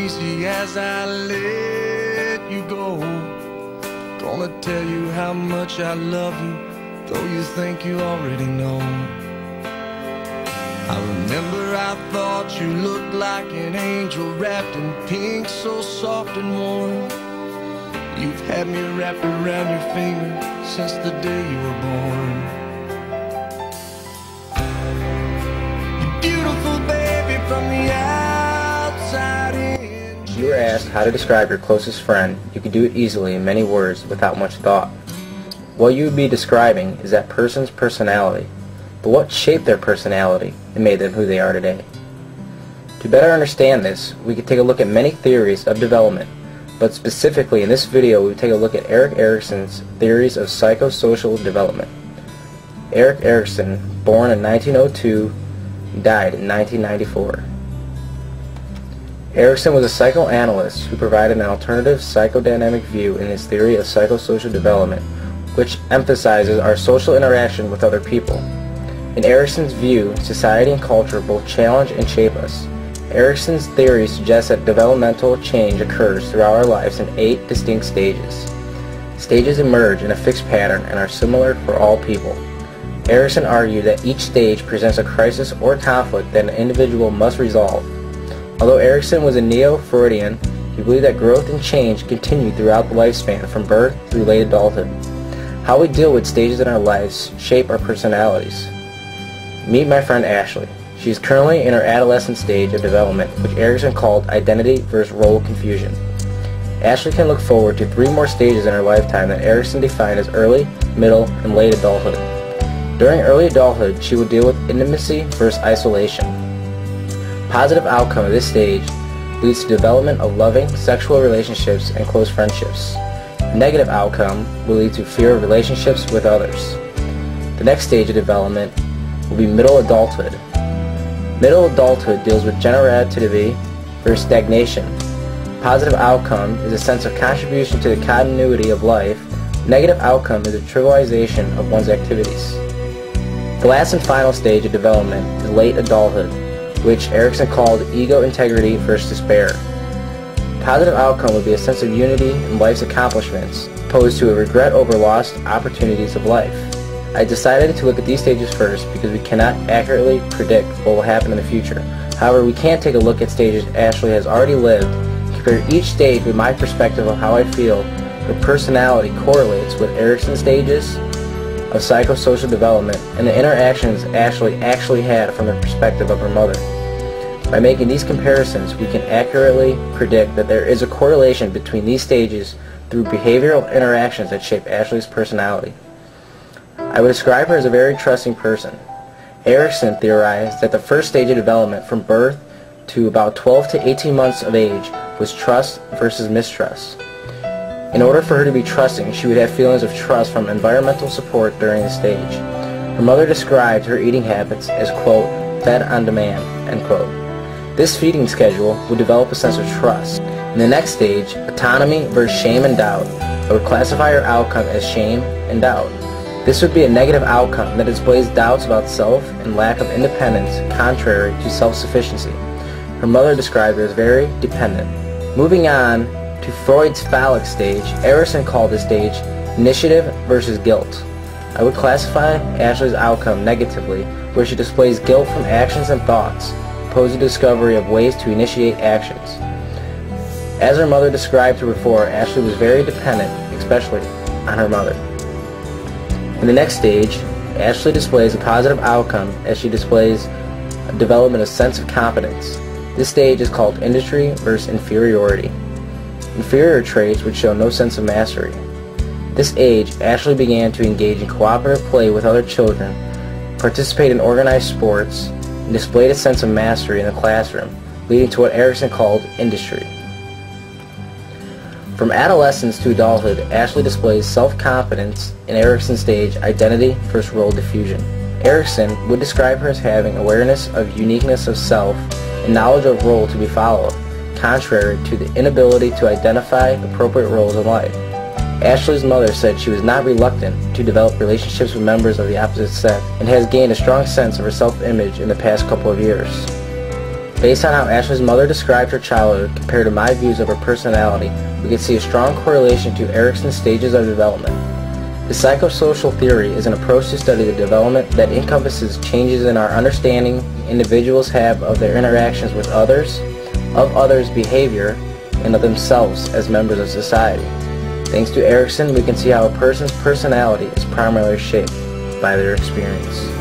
easy as I let you go. Gonna tell you how much I love you, though you think you already know. I remember I thought you looked like an angel wrapped in pink, so soft and warm. You've had me wrapped around your finger since the day you were born. You're beautiful, baby, from the outside in. If you were asked how to describe your closest friend, you could do it easily in many words without much thought. What you would be describing is that person's personality. But what shaped their personality and made them who they are today? To better understand this, we could take a look at many theories of development, but specifically in this video we will take a look at Erik Erikson's theories of psychosocial development. Erik Erikson, born in 1902, died in 1994. Erikson was a psychoanalyst who provided an alternative psychodynamic view in his theory of psychosocial development, which emphasizes our social interaction with other people. In Erikson's view, society and culture both challenge and shape us. Erikson's theory suggests that developmental change occurs throughout our lives in 8 distinct stages. Stages emerge in a fixed pattern and are similar for all people. Erikson argued that each stage presents a crisis or conflict that an individual must resolve. Although Erikson was a neo-Freudian, he believed that growth and change continued throughout the lifespan from birth through late adulthood. How we deal with stages in our lives shape our personalities. Meet my friend Ashley. She is currently in her adolescent stage of development, which Erikson called identity versus role confusion. Ashley can look forward to 3 more stages in her lifetime that Erikson defined as early, middle, and late adulthood. During early adulthood, she will deal with intimacy versus isolation. Positive outcome of this stage leads to development of loving, sexual relationships and close friendships. Negative outcome will lead to fear of relationships with others. The next stage of development will be middle adulthood. Middle adulthood deals with generativity versus stagnation. Positive outcome is a sense of contribution to the continuity of life. Negative outcome is a trivialization of one's activities. The last and final stage of development is late adulthood, which Erikson called ego integrity versus despair. Positive outcome would be a sense of unity in life's accomplishments, opposed to a regret over lost opportunities of life. I decided to look at these stages first because we cannot accurately predict what will happen in the future. However, we can take a look at stages Ashley has already lived, compare each stage with my perspective of how I feel her personality correlates with Erikson's stages of psychosocial development and the interactions Ashley actually had from the perspective of her mother. By making these comparisons, we can accurately predict that there is a correlation between these stages through behavioral interactions that shape Ashley's personality. I would describe her as a very trusting person. Erikson theorized that the first stage of development from birth to about 12 to 18 months of age was trust versus mistrust. In order for her to be trusting, she would have feelings of trust from environmental support during the stage. Her mother described her eating habits as, quote, fed on demand, end quote. This feeding schedule would develop a sense of trust. In the next stage, autonomy versus shame and doubt, I would classify her outcome as shame and doubt. This would be a negative outcome that displays doubts about self and lack of independence contrary to self-sufficiency. Her mother described her as very dependent. Moving on to Freud's phallic stage, Erikson called this stage initiative versus guilt. I would classify Ashley's outcome negatively, where she displays guilt from actions and thoughts, opposed to discovery of ways to initiate actions. As her mother described her before, Ashley was very dependent, especially on her mother. In the next stage, Ashley displays a positive outcome as she displays a development of sense of competence. This stage is called industry versus inferiority. Inferior traits would show no sense of mastery. This age, Ashley began to engage in cooperative play with other children, participate in organized sports, and displayed a sense of mastery in the classroom, leading to what Erikson called industry. From adolescence to adulthood, Ashley displays self-confidence in Erikson's stage identity versus role diffusion. Erikson would describe her as having awareness of uniqueness of self and knowledge of role to be followed, contrary to the inability to identify appropriate roles in life. Ashley's mother said she was not reluctant to develop relationships with members of the opposite sex and has gained a strong sense of her self-image in the past couple of years. Based on how Ashley's mother described her childhood compared to my views of her personality, we can see a strong correlation to Erikson's stages of development. The psychosocial theory is an approach to study the development that encompasses changes in our understanding individuals have of their interactions with others, of others' behavior, and of themselves as members of society. Thanks to Erikson, we can see how a person's personality is primarily shaped by their experience.